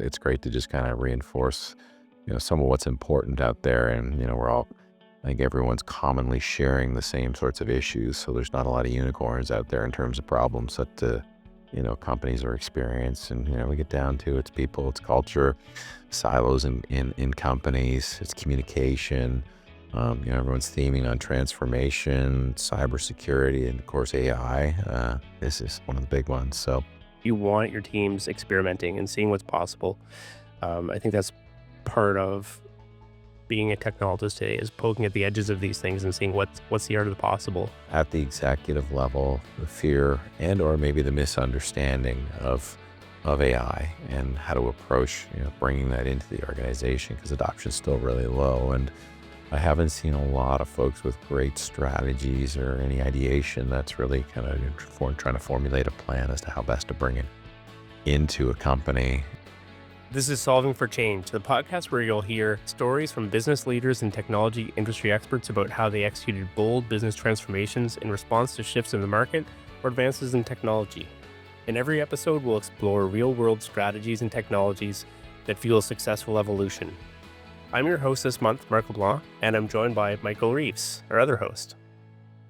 it's great to just kind of reinforce, some of what's important out there. And, I think everyone's commonly sharing the same sorts of issues. So there's not a lot of unicorns out there in terms of problems that, companies are experiencing. We get down to it's people, it's culture, silos in companies, it's communication. Everyone's theming on transformation, cybersecurity, and of course AI. This is one of the big ones. So You want your teams experimenting and seeing what's possible. I think that's part of being a technologist today, is poking at the edges of these things and seeing what's the art of the possible. at the executive level, the fear and or maybe the misunderstanding of AI and how to approach, bringing that into the organization, because adoption's still really low. And I haven't seen a lot of folks with great strategies or any ideation that's really kind of trying to formulate a plan as to how best to bring it into a company. This is Solving for Change, the podcast where you'll hear stories from business leaders and technology industry experts about how they executed bold business transformations in response to shifts in the market or advances in technology. In every episode, we'll explore real-world strategies and technologies that fuel successful evolution. I'm your host this month, Marc LeBlanc, and I'm joined by Michael Reeves, our other host.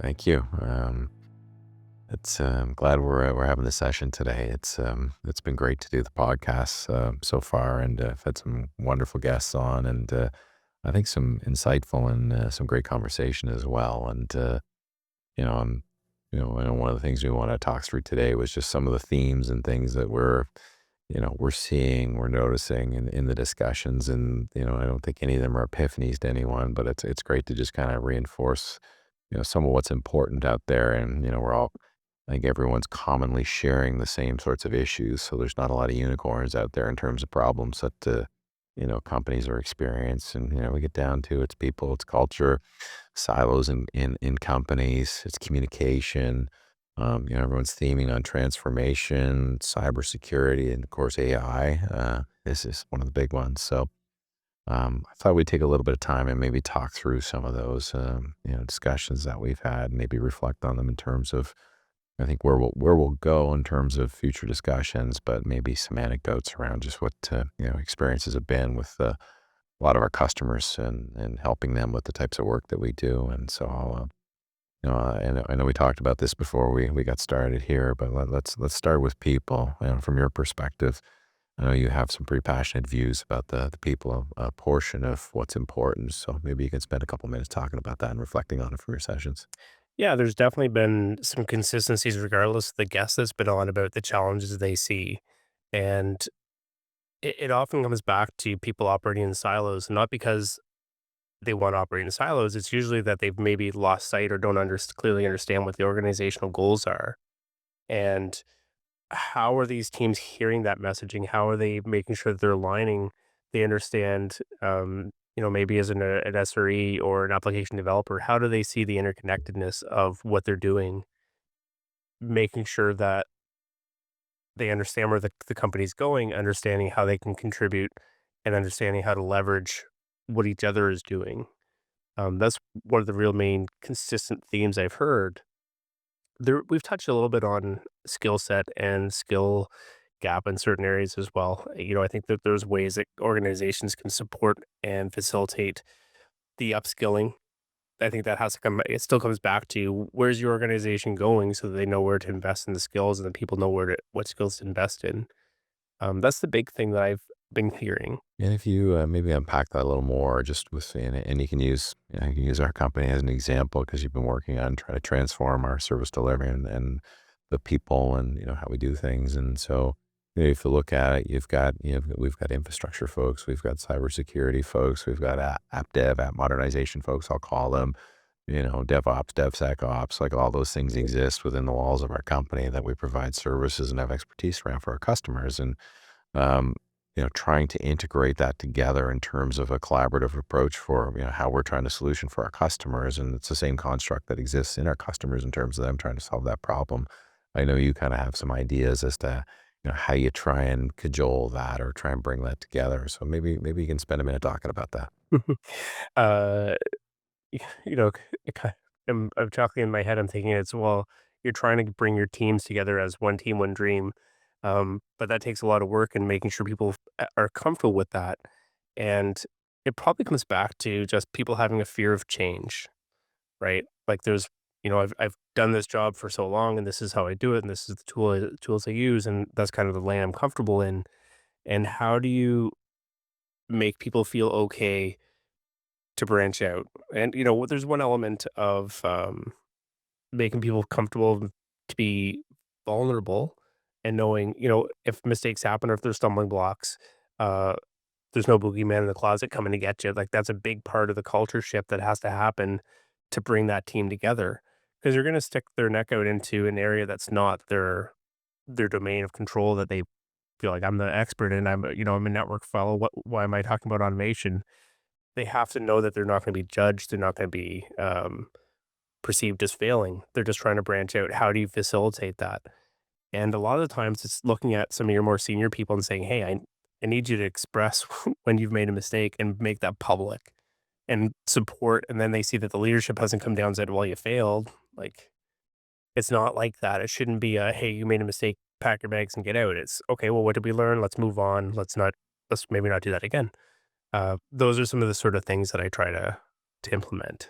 Thank you. I'm glad we're having this session today. It's been great to do the podcast so far, and I've had some wonderful guests on, and I think some insightful and some great conversation as well. And I know one of the things we want to talk through today was just some of the themes and things that we're seeing, we're noticing in the discussions. And I don't think any of them are epiphanies to anyone, but it's great to just kind of reinforce some of what's important out there. And I think everyone's commonly sharing the same sorts of issues. So there's not a lot of unicorns out there in terms of problems that, companies are experiencing. We get down to it's people, it's culture, silos in companies, it's communication. Everyone's theming on transformation, cybersecurity, and of course AI. This is one of the big ones. So I thought we'd take a little bit of time and maybe talk through some of those, discussions that we've had, and maybe reflect on them in terms of, I think, where we'll go in terms of future discussions, but maybe some anecdotes around just what experiences have been with a lot of our customers and helping them with the types of work that we do. And so I know we talked about this before we got started here, but let's start with people. From your perspective, I know you have some pretty passionate views about the people portion of what's important. So maybe you can spend a couple minutes talking about that and reflecting on it from your sessions. Yeah, there's definitely been some consistencies regardless of the guest that's been on about the challenges they see. And it often comes back to people operating in silos, not because they want to operate in silos. It's usually that they've maybe lost sight or don't clearly understand what the organizational goals are. And how are these teams hearing that messaging? How are they making sure that they're aligning? They understand, maybe as an SRE or an application developer, how do they see the interconnectedness of what they're doing, making sure that they understand where the company's going, understanding how they can contribute, and understanding how to leverage what each other is doing. That's one of the real main consistent themes I've heard. We've touched a little bit on skill set and skill gap in certain areas as well. I think that there's ways that organizations can support and facilitate the upskilling. I think that has to come, it still comes back to where's your organization going so that they know where to invest in the skills and then people know what skills to invest in. That's the big thing that I've been hearing. And if you maybe unpack that a little more, just within it, and you can use our company as an example because you've been working on trying to transform our service delivery and the people and how we do things. And so if you look at it, we've got infrastructure folks, we've got cybersecurity folks, we've got app dev, app modernization folks, I'll call them. DevOps, DevSecOps, like all those things exist within the walls of our company that we provide services and have expertise around for our customers. And um, trying to integrate that together in terms of a collaborative approach for, how we're trying to solution for our customers. And it's the same construct that exists in our customers in terms of them trying to solve that problem. I know you kind of have some ideas as to, how you try and cajole that or try and bring that together. So maybe you can spend a minute talking about that. uh, you know, I'm chuckling in my head. I'm thinking well, you're trying to bring your teams together as one team, one dream. But that takes a lot of work and making sure people are comfortable with that. And it probably comes back to just people having a fear of change, right? Like there's, I've done this job for so long and this is how I do it and this is the tools I use and that's kind of the lane I'm comfortable in. And how do you make people feel okay to branch out? And there's one element of making people comfortable to be vulnerable and knowing, if mistakes happen or if there's stumbling blocks, uh there's no boogeyman in the closet coming to get you. Like that's a big part of the culture shift that has to happen to bring that team together. Because you're going to stick their neck out into an area that's not their domain of control that they feel like I'm the expert in. I'm a network fellow. Why am I talking about automation? They have to know that they're not going to be judged. They're not going to be perceived as failing. They're just trying to branch out. How do you facilitate that? And a lot of the times it's looking at some of your more senior people and saying, "Hey, I need you to express when you've made a mistake and make that public and support." And then they see that the leadership hasn't come down and said, "Well, you failed." Like it's not like that. It shouldn't be a, "Hey, you made a mistake, pack your bags and get out." It's okay, well, what did we learn? Let's move on. Let's maybe not do that again. Those are some of the sort of things that I try to implement.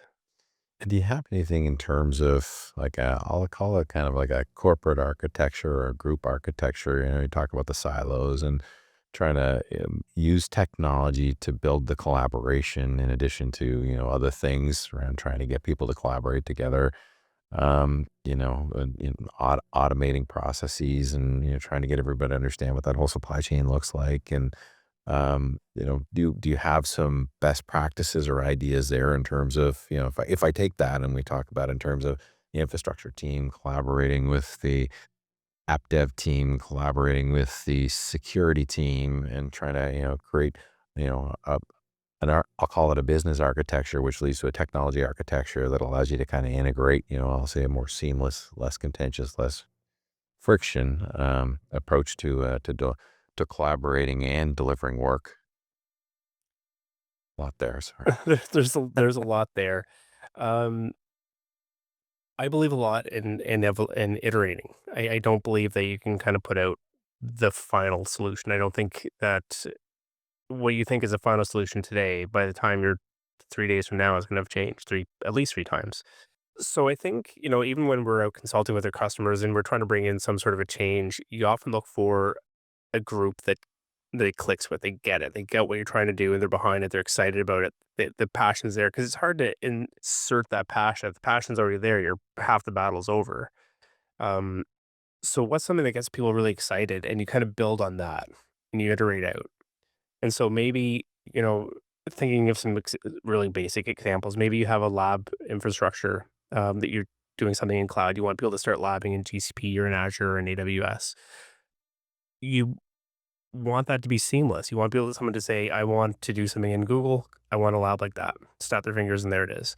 And do you have anything in terms of like I'll call it kind of like a corporate architecture or a group architecture? You talk about the silos and trying to use technology to build the collaboration in addition to, other things around trying to get people to collaborate together. Automating processes and, trying to get everybody to understand what that whole supply chain looks like. And, do you have some best practices or ideas there in terms of, if I take that and we talk about in terms of the infrastructure team collaborating with the app dev team, collaborating with the security team and trying to, create, you know, a, I'll call it a business architecture, which leads to a technology architecture that allows you to kind of integrate, I'll say a more seamless, less contentious, less friction approach to collaborating and delivering work. A lot there, sorry. There's a lot there. Um, I believe a lot in iterating. I don't believe that you can kind of put out the final solution. I don't think that what you think is a final solution today, by the time you're 3 days from now, is gonna have changed at least 3 times. So I think, even when we're out consulting with our customers and we're trying to bring in some sort of a change, you often look for a group that it clicks with. They get it. They get what you're trying to do and they're behind it. They're excited about it. The passion's there because it's hard to insert that passion. If the passion's already there, you're half the battle's over. Um, so what's something that gets people really excited and you kind of build on that and you iterate out. And so maybe, thinking of some really basic examples, maybe you have a lab infrastructure that you're doing something in cloud. You want people to start labbing in GCP or in Azure or in AWS. You want that to be seamless. You want people, someone to say, "I want to do something in Google. I want a lab like that." Snap their fingers and there it is.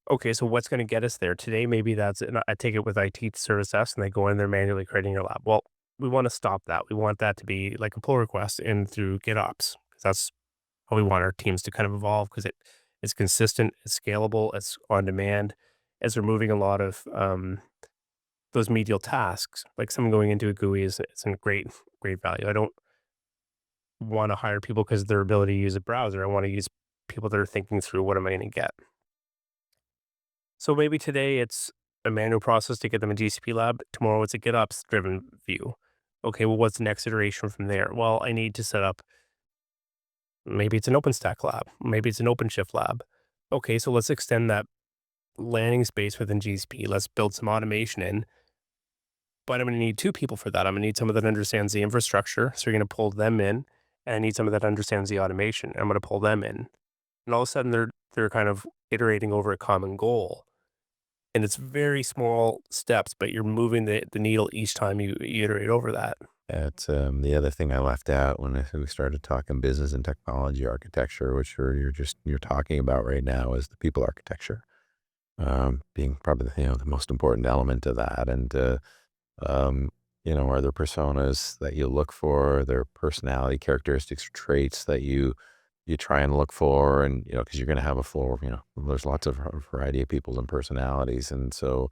Okay, so what's going to get us there today? Maybe that's, and I take it with IT service desk, and they go in there manually creating your lab. Well, we want to stop that. We want that to be like a pull request in through GitOps because that's how we want our teams to kind of evolve because it's consistent, it's scalable, it's on demand. As we're moving a lot of those medial tasks, like someone going into a GUI is it's a great value. I don't want to hire people because of their ability to use a browser. I want to use people that are thinking through what am I going to get. So maybe today it's a manual process to get them a GCP lab. Tomorrow it's a GitOps driven view. Okay, well, what's the next iteration from there? Well, I need to set up, maybe it's an OpenStack lab. Maybe it's an OpenShift lab. Okay, so let's extend that landing space within GCP. Let's build some automation in, but I'm going to need two people for that. I'm going to need someone that understands the infrastructure. So you're going to pull them in, and I need someone that understands the automation. I'm going to pull them in, and all of a sudden they're kind of iterating over a common goal. And it's very small steps, but you're moving the needle each time you iterate over that. It's the other thing I left out when we started talking business and technology architecture, which you're talking about right now, is the people architecture being probably the most important element of that. And um, are there personas that you look for, their personality characteristics or traits that you try and look for, and because you're going to have a floor, there's lots of variety of people and personalities, and so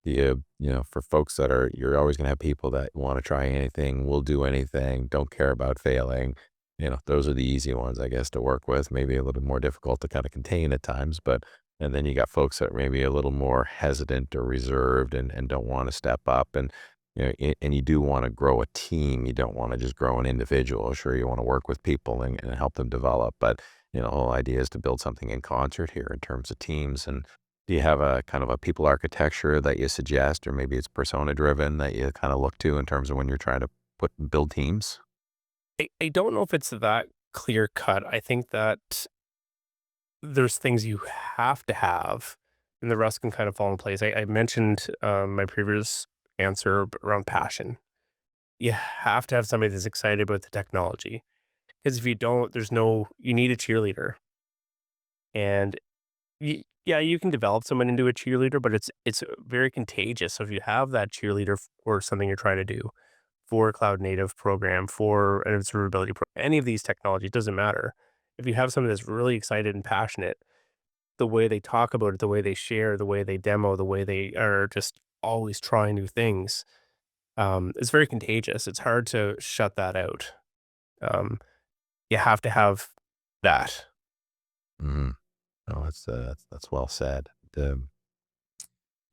for folks that you're always going to have people that want to try anything, will do anything, don't care about failing. those are the easy ones, I guess, to work with. Maybe a little bit more difficult to kind of contain at times, but and then you got folks that may be a little more hesitant or reserved and don't want to step up. And and you do want to grow a team. You don't want to just grow an individual. Sure, you want to work with people and help them develop, but the whole idea is to build something in concert here in terms of teams. And do you have a kind of a people architecture that you suggest, or maybe it's persona driven that you kind of look to in terms of when you're trying to build teams? I don't know if it's that clear cut. I think that there's things you have to have, and the rest can kind of fall in place. I mentioned, my previous answer around passion. You have to have somebody that's excited about the technology, because if you don't, there's no you need a cheerleader, and yeah, you can develop someone into a cheerleader, but it's very contagious. So if you have that cheerleader for something you're trying to do, for a cloud native program, for an observability any of these technologies, doesn't matter. If you have someone that's really excited and passionate, the way they talk about it, the way they share, the way they demo, the way they are just always trying new things, it's very contagious. It's hard to shut that out. Um, you have to have that. Mhm. No, that's well said.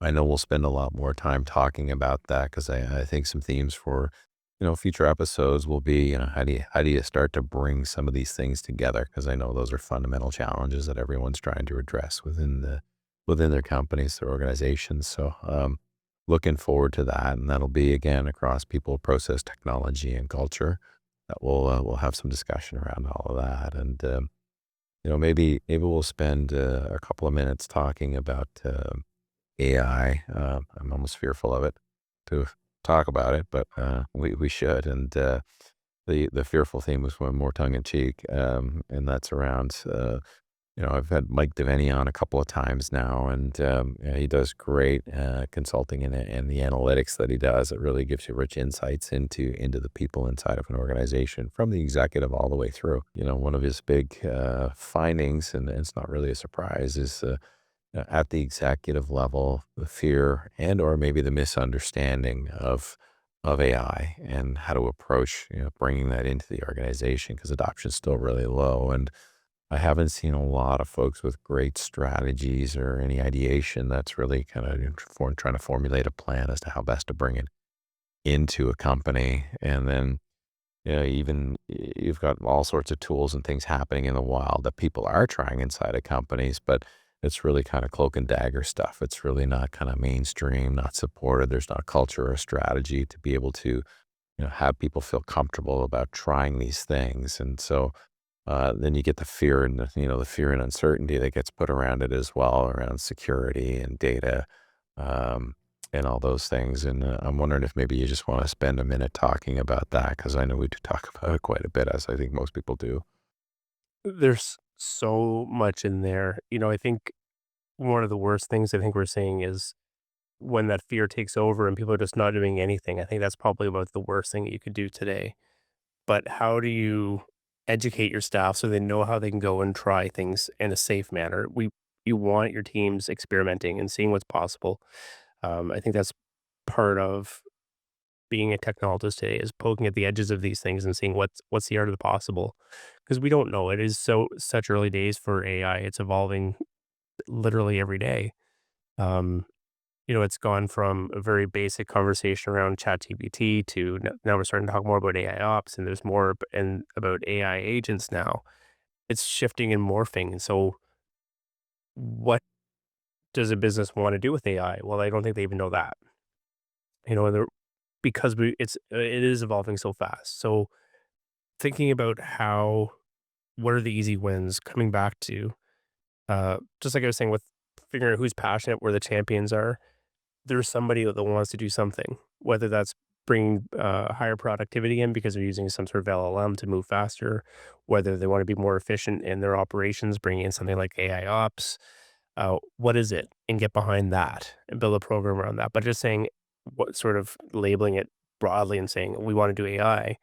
I know we'll spend a lot more time talking about that because I think some themes for future episodes will be how do you start to bring some of these things together, because I know those are fundamental challenges that everyone's trying to address within their companies, their organizations. So looking forward to that, and that'll be again across people, process, technology, and culture. That we'll have some discussion around all of that, and maybe we'll spend a couple of minutes talking about AI. I'm almost fearful of it to talk about it, but we should. And the fearful theme was one more tongue in cheek, and that's around. I've had Mike Devaney on a couple of times now, and yeah, he does great consulting and the analytics that he does. It really gives you rich insights into the people inside of an organization, from the executive all the way through. One of his big findings, and it's not really a surprise, is at the executive level, the fear and or maybe the misunderstanding of AI and how to approach bringing that into the organization, because adoption is still really low. And I haven't seen a lot of folks with great strategies or any ideation that's really kind of trying to formulate a plan as to how best to bring it into a company. And then even you've got all sorts of tools and things happening in the wild that people are trying inside of companies, but it's really kind of cloak and dagger stuff. It's really not kind of mainstream, not supported. There's not a culture or strategy to be able to, have people feel comfortable about trying these things. And so then you get the fear and the fear and uncertainty that gets put around it as well, around security and data, um, and all those things. And I'm wondering if maybe you just want to spend a minute talking about that, because I know we do talk about it quite a bit, as I think most people do. There's so much in there. I think one of the worst things I think we're seeing is when that fear takes over and people are just not doing anything. I think that's probably about the worst thing that you could do today. But how do you educate your staff so they know how they can go and try things in a safe manner? You want your teams experimenting and seeing what's possible. I think that's part of being a technologist today, is poking at the edges of these things and seeing what's the art of the possible, because we don't know. It is such early days for AI. It's evolving literally every day. Um, it's gone from a very basic conversation around ChatGPT to now we're starting to talk more about AI ops, and there's more and about AI agents now. It's shifting and morphing. And so, what does a business want to do with AI? Well, I don't think they even know that. They're, because it is evolving so fast. So, thinking about what are the easy wins, coming back to just like I was saying with figuring out who's passionate, where the champions are. There's somebody that wants to do something, whether that's bringing higher productivity in because they're using some sort of LLM to move faster, whether they want to be more efficient in their operations, bringing in something like AI ops. What is it? And get behind that and build a program around that. But just saying, what sort of labeling it broadly and saying we want to do I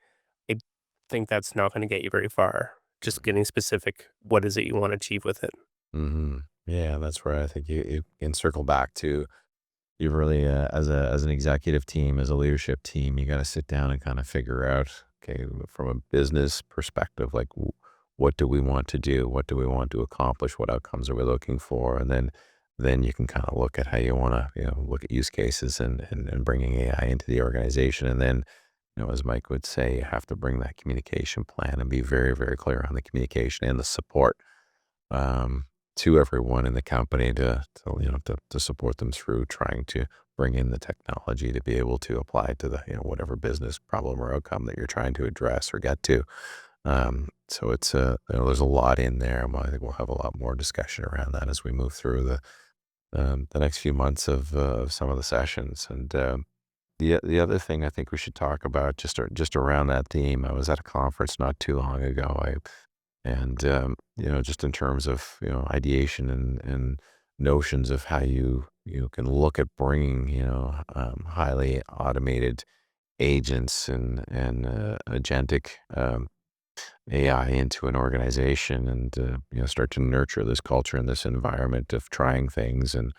think that's not going to get you very far. Just getting specific. What is it you want to achieve with it? Hmm. Yeah, that's where I think you can circle back to. You really, as an executive team, as a leadership team, you got to sit down and kind of figure out. okay, from a business perspective, like what do we want to do? What do we want to accomplish? What outcomes are we looking for? And then you can kind of look at how you want to, look at use cases and bringing AI into the organization. And then, as Mike would say, you have to bring that communication plan and be very, very clear on the communication and the support um, to everyone in the company to support them through trying to bring in the technology to be able to apply to the, whatever business problem or outcome that you're trying to address or get to. So it's there's a lot in there. I think we'll have a lot more discussion around that as we move through the next few months of some of the sessions. And the other thing I think we should talk about just around that theme. I was at a conference not too long ago. Just in terms of ideation and notions of how you can look at bringing highly automated agents and agentic AI into an organization and start to nurture this culture and this environment of trying things and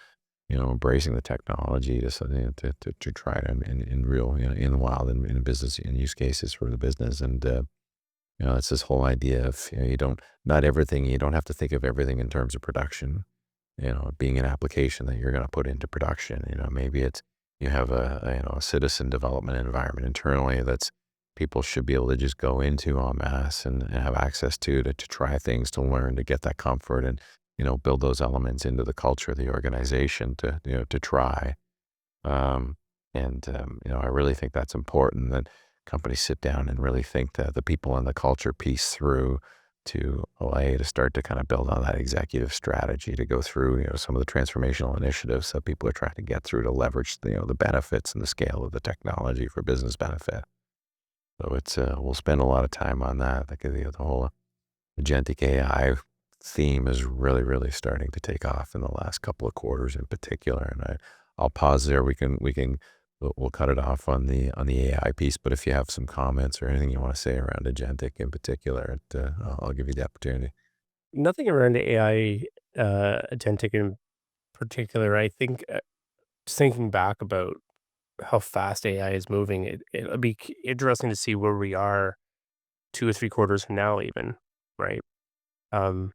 embracing the technology to try it in real in the wild in business in use cases for the business and it's this whole idea of, you don't, not everything, you don't have to think of everything in terms of production, being an application that you're going to put into production. Maybe it's, you have a citizen development environment internally that's people should be able to just go into en masse and have access to try things, to learn, to get that comfort and, build those elements into the culture of the organization to try. Um, I really think that's important that companies sit down and really think that the people and the culture piece through to allow you to start to kind of build on that executive strategy to go through, some of the transformational initiatives that people are trying to get through to leverage, the benefits and the scale of the technology for business benefit. So we'll spend a lot of time on that. Like the whole agentic AI theme is really, really starting to take off in the last couple of quarters in particular. And I'll pause there. We'll cut it off on the AI piece. But if you have some comments or anything you want to say around agentic in particular, I'll give you the opportunity. Nothing around AI, agentic in particular. I think, just thinking back about how fast AI is moving, it'll be interesting to see where we are 2 or 3 quarters from now even, right? Um,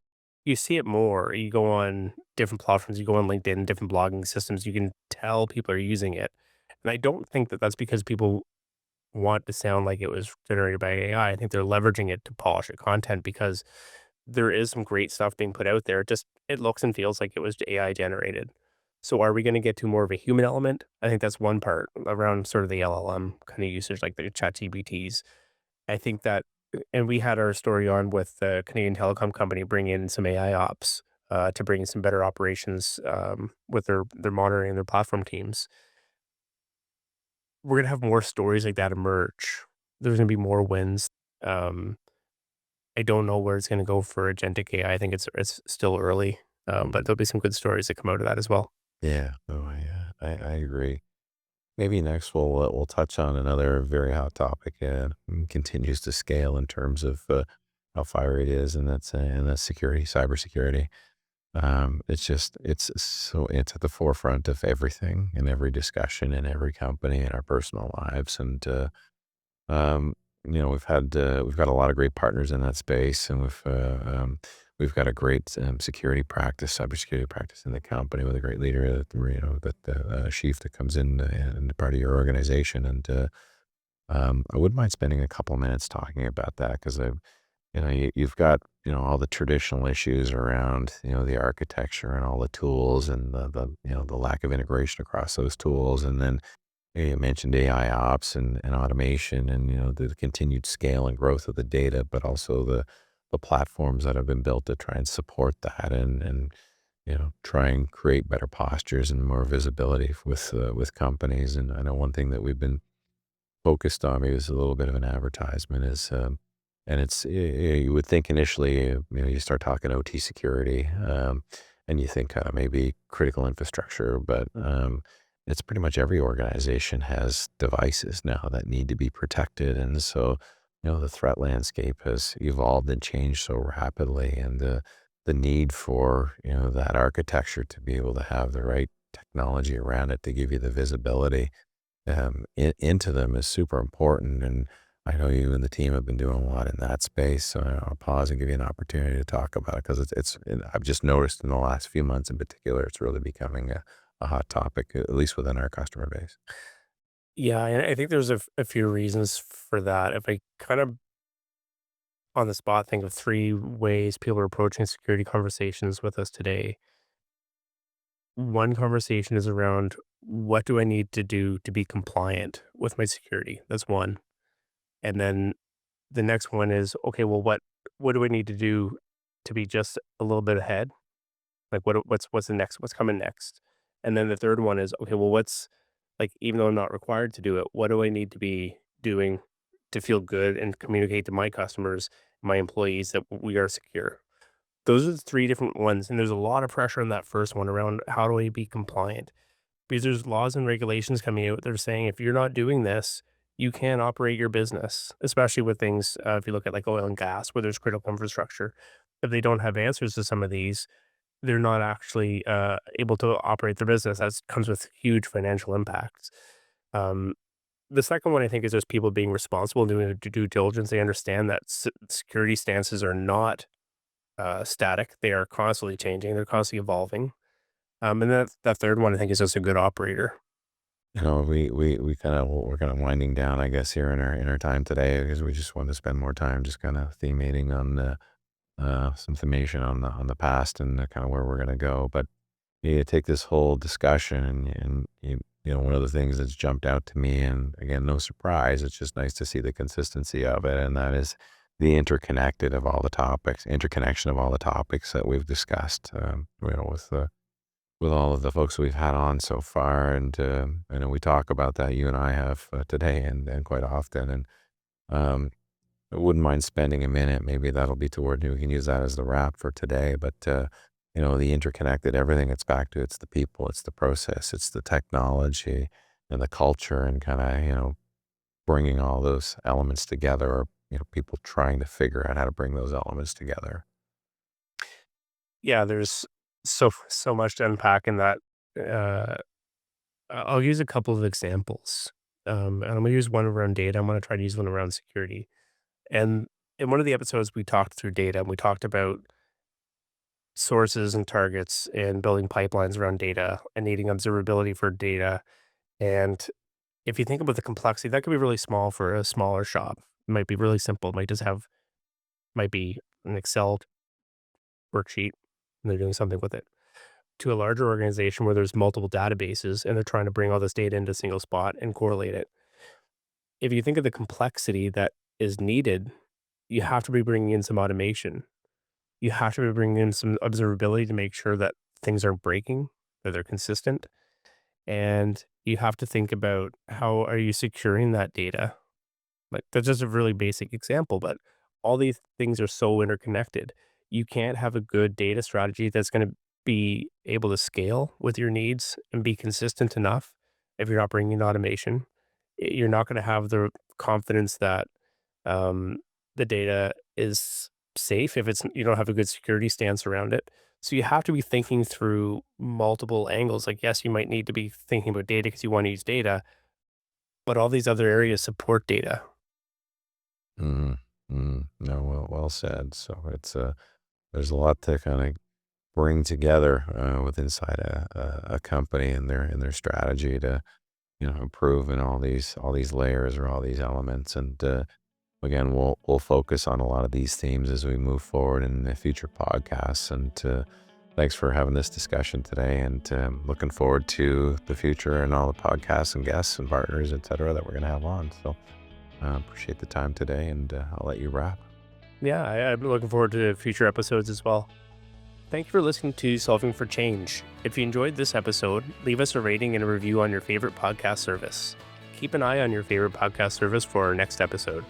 you see it more. You go on different platforms, you go on LinkedIn, different blogging systems, you can tell people are using it. And I don't think that that's because people want to sound like it was generated by AI. I think they're leveraging it to polish the content because there is some great stuff being put out there. Just it looks and feels like it was AI generated. So are we going to get to more of a human element? I think that's one part around sort of the LLM kind of usage, like the chat GBTs. I think that, and we had our story on with the Canadian telecom company bringing in some AI ops to bring in some better operations with their monitoring and their platform teams. We're gonna have more stories like that emerge. There's gonna be more wins. Um, I don't know where it's gonna go for agentic AI. I think it's still early, but there'll be some good stories that come out of that as well. Yeah, no, I agree. Maybe next we'll touch on another very hot topic and continues to scale in terms of how fiery it is, and that's security, cybersecurity. It's at the forefront of everything in every discussion in every company in our personal lives, and um, we've got a lot of great partners in that space, and we've got a great security practice, cybersecurity practice in the company with a great leader that chief that comes in and part of your organization, and I wouldn't mind spending a couple minutes talking about that because you've got, all the traditional issues around, the architecture and all the tools and the lack of integration across those tools. And then you mentioned AI ops and automation and, the continued scale and growth of the data, but also the platforms that have been built to try and support that and, try and create better postures and more visibility with companies. And I know one thing that we've been focused on, maybe it's a little bit of an advertisement, is, and you would think initially, you start talking OT security, and you think maybe critical infrastructure, but it's pretty much every organization has devices now that need to be protected. And so, the threat landscape has evolved and changed so rapidly, and the need for, that architecture to be able to have the right technology around it to give you the visibility into them is super important. And I know you and the team have been doing a lot in that space, so I'll pause and give you an opportunity to talk about it because I've just noticed in the last few months in particular, it's really becoming a hot topic, at least within our customer base. Yeah, and I think there's a few reasons for that. If I kind of on the spot think of 3 ways people are approaching security conversations with us today. One conversation is around, "What do I need to do to be compliant with my security?" That's one. And then the next one is, "Okay, well, what do I need to do to be just a little bit ahead? Like, what's the next what's coming next?" And then the third one is, "Okay, well, what's like, even though I'm not required to do it, what do I need to be doing to feel good and communicate to my customers, my employees that we are secure?" Those are the 3 different ones, and there's a lot of pressure on that first one around how do I be compliant? Because there's laws and regulations coming out that are saying if you're not doing this, you can't operate your business, especially with things, if you look at like oil and gas, where there's critical infrastructure. If they don't have answers to some of these, they're not actually able to operate their business. That comes with huge financial impacts. Um, the second one, I think, is just people being responsible, doing their due diligence. They understand that security stances are not static; they are constantly changing. They're constantly evolving. And then that third one, I think, is just a good operator. We're kind of winding down, I guess, here in our time today because we just want to spend more time just kind of themating on some themation on the past and kind of where we're gonna go. But you take this whole discussion and one of the things that's jumped out to me, and again, no surprise, it's just nice to see the consistency of it, and that is the interconnection of all the topics that we've discussed, with all of the folks we've had on so far. And I know we talk about that, you and I have today and quite often. And um, I wouldn't mind spending a minute. Maybe that'll be toward we can use that as the wrap for today. But the interconnected everything. It's back to it's the people, it's the process, it's the technology and the culture, and kind of bringing all those elements together, or people trying to figure out how to bring those elements together. Yeah, there's so much to unpack in that. Uh, I'll use a couple of examples, and I'm gonna use one around data. I'm gonna try to use one around security. And in one of the episodes, we talked through data, and we talked about sources and targets and building pipelines around data and needing observability for data. And if you think about the complexity, that could be really small for a smaller shop. It might be really simple. It might be an Excel worksheet, and they're doing something with it. To a larger organization where there's multiple databases and they're trying to bring all this data into a single spot and correlate it. If you think of the complexity that is needed, you have to be bringing in some automation. You have to be bringing in some observability to make sure that things aren't breaking, that they're consistent. And you have to think about how are you securing that data. Like, that's just a really basic example, but all these things are so interconnected. You can't have a good data strategy that's gonna be able to scale with your needs and be consistent enough if you're not bringing in automation. You're not gonna have the confidence that, um, the data is safe if it's you don't have a good security stance around it. So you have to be thinking through multiple angles. Like, yes, you might need to be thinking about data because you wanna use data, but all these other areas support data. Mm, no, well said. So there's a lot to kind of bring together with inside a company and their strategy to improve in all these layers or all these elements. And again, we'll focus on a lot of these themes as we move forward in the future podcasts. And thanks for having this discussion today. And looking forward to the future and all the podcasts and guests and partners, et cetera, that we're going to have on. So appreciate the time today, and I'll let you wrap. Yeah, I'm looking forward to future episodes as well. Thank you for listening to Solving for Change. If you enjoyed this episode, leave us a rating and a review on your favorite podcast service. Keep an eye on your favorite podcast service for our next episode.